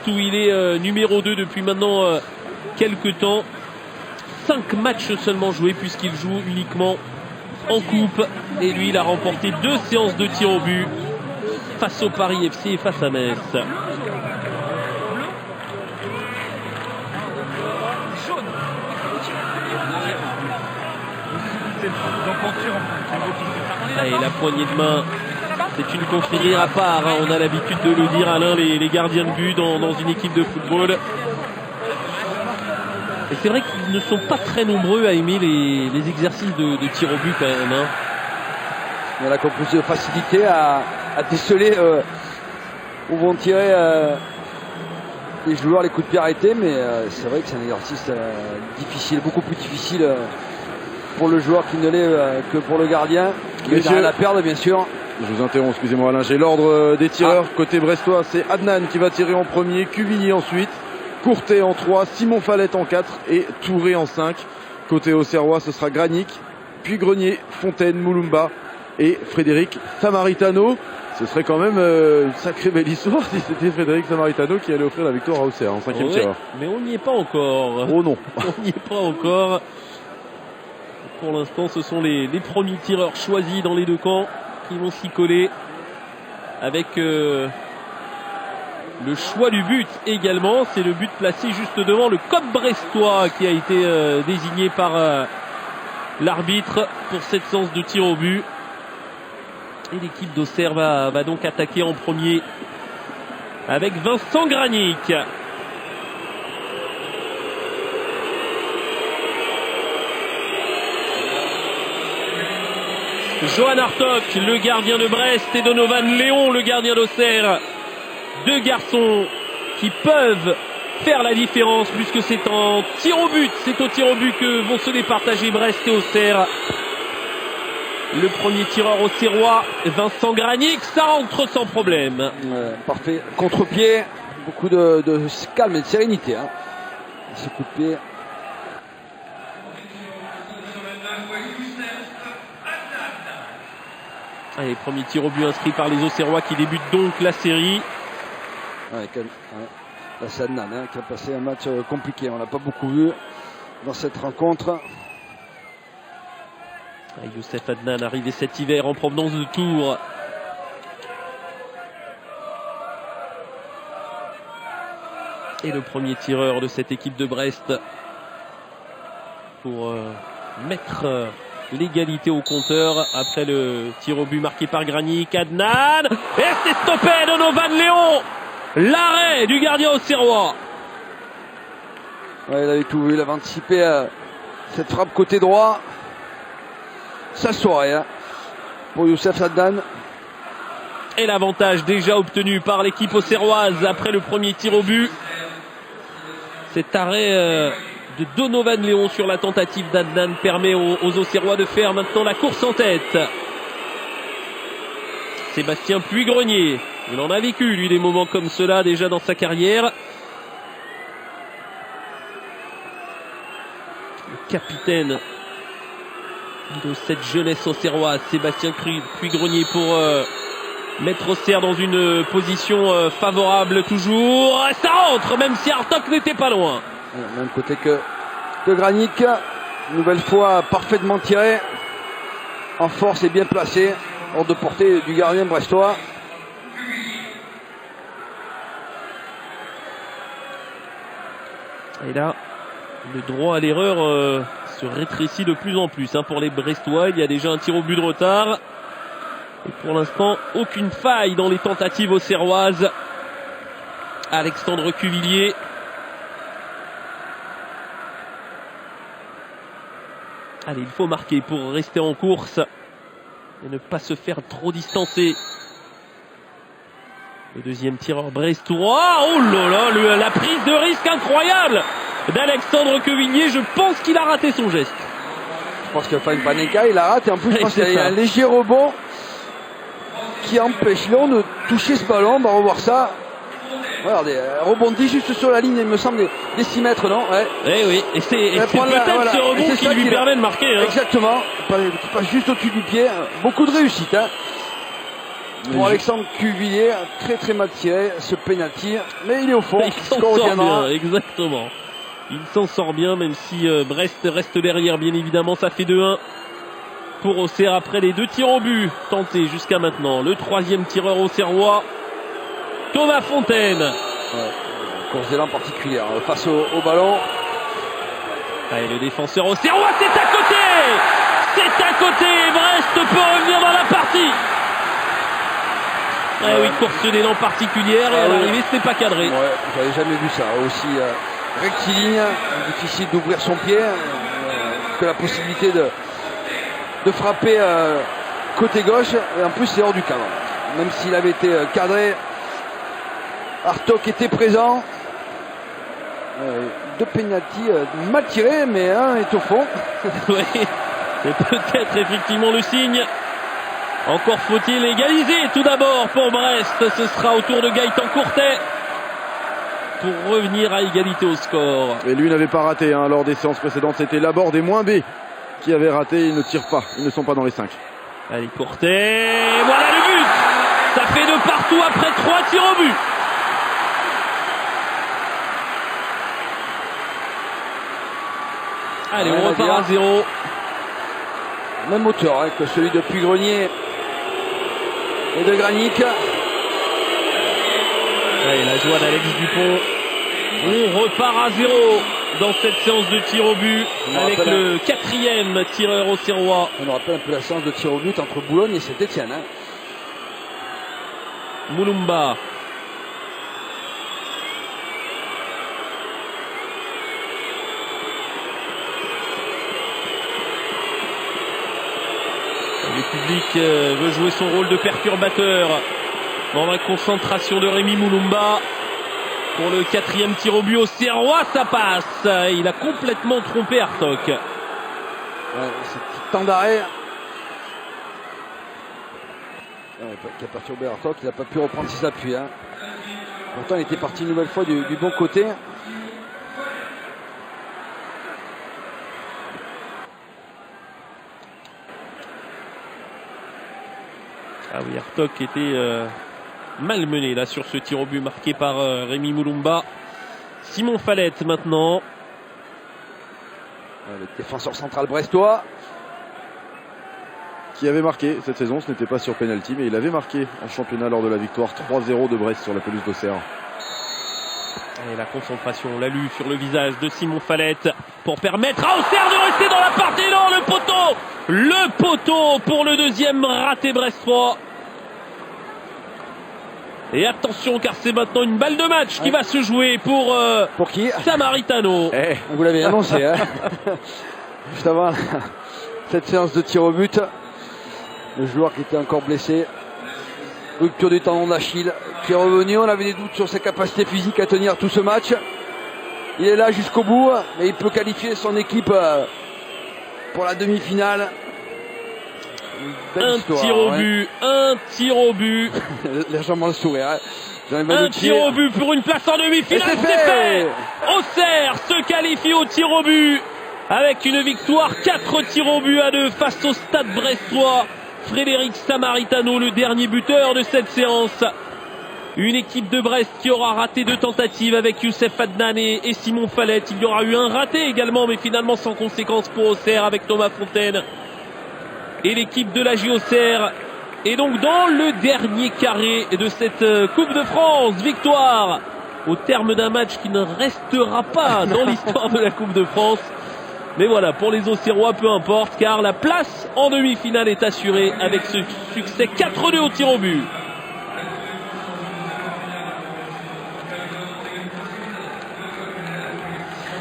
où il est numéro 2 depuis maintenant quelques temps. 5 matchs seulement joués puisqu'il joue uniquement en coupe. Et lui, il a remporté 2 séances de tir au but face au Paris FC et face à Metz. Et la poignée de main, c'est une confrérie à part, hein. On a l'habitude de le dire, Alain, les gardiens de but dans une équipe de football. Et c'est vrai qu'ils ne sont pas très nombreux à aimer les exercices de tir au but quand même, hein. Il y a plus de facilité à déceler où vont tirer les joueurs, les coups de pied arrêtés, mais c'est vrai que c'est un exercice difficile, beaucoup plus difficile pour le joueur qui ne l'est que pour le gardien, qui n'a rien à perdre bien sûr. Je vous interromps, excusez-moi Alain, j'ai l'ordre des tireurs. Côté brestois, c'est Adnan qui va tirer en premier, Cuvillier ensuite, Courtet en 3, Simon Fallette en 4 et Touré en 5. Côté auxerrois, ce sera Granic, puis Grenier, Fontaine, Moulumba et Frédéric Samaritano. Ce serait quand même une sacrée belle histoire si c'était Frédéric Samaritano qui allait offrir la victoire à Auxerre en 5e tireur. Mais on n'y est pas encore. Oh non. On n'y est pas encore. Pour l'instant, ce sont les premiers tireurs choisis dans les deux camps qui vont s'y coller avec le choix du but également. C'est le but placé juste devant le COP brestois qui a été désigné par l'arbitre pour cette séance de tir au but. Et l'équipe d'Auxerre va donc attaquer en premier avec Vincent Granic. Johan Hartog, le gardien de Brest, et Donovan Léon, le gardien d'Auxerre. Deux garçons qui peuvent faire la différence puisque c'est en tir au but. C'est au tir au but que vont se départager Brest et Auxerre. Le premier tireur auxerrois, Vincent Granic, ça rentre sans problème. Parfait. Contre-pied, beaucoup de calme et de sérénité. Hein. Ce coup de pied. Allez, premier tir au but inscrit par les Auxerrois qui débutent donc la série. La Sadnan qui a passé un match compliqué. On l'a pas beaucoup vu dans cette rencontre. Youssef Adnan arrivé cet hiver en provenance de Tours. Et le premier tireur de cette équipe de Brest pour mettre l'égalité au compteur après le tir au but marqué par Granic. Adnan, et c'est stoppé de Donovan Léon. L'arrêt du gardien auxerrois. Il avait tout vu, il avait anticipé cette frappe côté droit. Sa soirée pour Youssef Adnan. Et l'avantage déjà obtenu par l'équipe auxerroise après le premier tir au but. Cet arrêt de Donovan Léon sur la tentative d'Adnan permet aux Auxerrois de faire maintenant la course en tête. Sébastien Puy-Grenier, il en a vécu lui des moments comme cela déjà dans sa carrière. Le capitaine de cette jeunesse auxerroise, Sébastien Puy-Grenier pour mettre Auxerre dans une position favorable toujours. Ça rentre même si Hartog n'était pas loin. Même côté que Granic, nouvelle fois parfaitement tiré, en force et bien placé, hors de portée du gardien brestois. Et là, le droit à l'erreur se rétrécit de plus en plus pour les Brestois. Il y a déjà un tir au but de retard. Et pour l'instant, aucune faille dans les tentatives auxerroises. Alexandre Cuvillier. Allez, il faut marquer pour rester en course et ne pas se faire trop distancer. Le deuxième tireur brestois. Oh là là, la prise de risque incroyable d'Alexandre Cuvillier. Je pense qu'il a raté son geste. Je pense que Fine Panenka, il a raté. En plus, je pense qu'il y a un léger rebond qui empêche Léon de toucher ce ballon. On va revoir ça. Regardez, rebondit juste sur la ligne, il me semble, des 6 mètres, non? Ouais. Eh oui, et c'est peut-être ce rebond qui lui permet de marquer. Exactement, qui passe juste au-dessus du pied. Beaucoup de réussite. Pour Alexandre Cuvillier, très mal tiré ce penalty, mais il est au fond. Il s'en sort bien, exactement. Il s'en sort bien, même si Brest reste derrière, bien évidemment. Ça fait 2-1 pour Auxerre après les 2 tirs au but tentés jusqu'à maintenant. Le 3e tireur auxerrois, Thomas Fontaine. Ouais, course d'élan particulière face au ballon. Allez, le défenseur auxerrois, c'est à côté. C'est à côté. Brest peut revenir dans la partie. Oui, course d'élan particulière et à l'arrivée, c'était pas cadré. Ouais, j'avais jamais vu ça. Aussi rectiligne, difficile d'ouvrir son pied, que la possibilité de frapper côté gauche, et en plus c'est hors du cadre. Même s'il avait été cadré, Hartog était présent. 2 pénaltys mal tirés, mais un est au fond. Oui, c'est peut-être effectivement le signe. Encore faut-il égaliser tout d'abord pour Brest. Ce sera au tour de Gaëtan Courtet pour revenir à égalité au score. Et lui n'avait pas raté lors des séances précédentes. C'était Laborde et -B qui avaient raté. Ils ne tirent pas. Ils ne sont pas dans les 5. Allez, Courtet. Voilà le but. Ça fait de partout après 3 tirs au but. Allez, on repart à 0. Même hauteur que celui de Puy-Grenier et de Granic. Allez, la joie d'Alex Dupont. On repart à 0 dans cette séance de tir au but avec le 4e tireur auxerrois. On nous rappelle un peu la séance de tir au but entre Boulogne et Saint-Etienne. Mulumba. Le public veut jouer son rôle de perturbateur dans la concentration de Rémi Mulumba. Pour le 4e tir au but auxerrois, ça passe. Il a complètement trompé Hartog. Ouais, ce petit temps d'arrêt qui a perturbé Hartog. Il n'a pas pu reprendre ses appuis. Pourtant, il était parti une nouvelle fois du bon côté. Ah oui, Hartog était malmené là sur ce tir au but marqué par Rémi Mulumba. Simon Fallette maintenant. Le défenseur central brestois. Qui avait marqué cette saison, ce n'était pas sur penalty, mais il avait marqué en championnat lors de la victoire 3-0 de Brest sur la pelouse d'Auxerre. Et la concentration, on l'a lu sur le visage de Simon Fallette pour permettre à Auxerre de rester dans la partie. Non, le poteau pour le 2e raté brestois. Et attention, car c'est maintenant une balle de match qui va se jouer pour qui Samaritano. Vous l'avez annoncé, juste avant cette séance de tir au but. Le joueur qui était encore blessé, rupture du tendon d'Achille, qui est revenu. On avait des doutes sur ses capacités physiques à tenir tout ce match. Il est là jusqu'au bout, mais il peut qualifier son équipe pour la demi-finale. Un tir au but. Légèrement le sourire. Un tir au but pour une place en demi-finale. C'est fait. Auxerre se qualifie au tir au but avec une victoire 4 tirs au but à 2 face au Stade brestois. Frédéric Samaritano, le dernier buteur de cette séance. Une équipe de Brest qui aura raté 2 tentatives avec Youssef Adnan et Simon Fallette. Il y aura eu un raté également, mais finalement sans conséquence pour Auxerre avec Thomas Fontaine. Et l'équipe de la Auxerre est donc dans le dernier carré de cette Coupe de France. Victoire au terme d'un match qui ne restera pas dans l'histoire de la Coupe de France. Mais voilà, pour les Auxerrois, peu importe, car la place en demi-finale est assurée avec ce succès 4-2 au tir au but.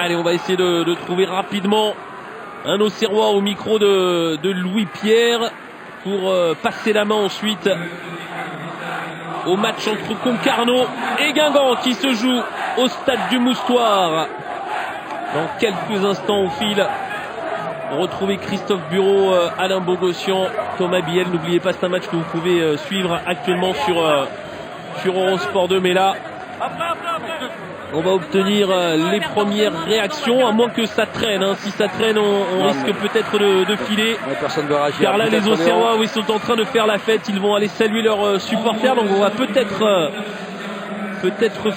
Allez, on va essayer de trouver rapidement un Auxerrois au micro de Louis Pierre pour passer la main ensuite au match entre Concarneau et Guingamp qui se joue au stade du Moustoir. Dans quelques instants au fil, retrouvez Christophe Bureau, Alain Bogossian, Thomas Biel. N'oubliez pas, c'est un match que vous pouvez suivre actuellement sur Eurosport 2. Mais là, on va obtenir les premières réactions, à moins que ça traîne. Hein. Si ça traîne, on risque peut-être de filer. Ouais, personne ne va réagir. Car là, les Auxerrois, oui, sont en train de faire la fête. Ils vont aller saluer leurs supporters. Donc on va peut-être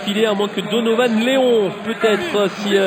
filer, à moins que Donovan Léon, peut-être, si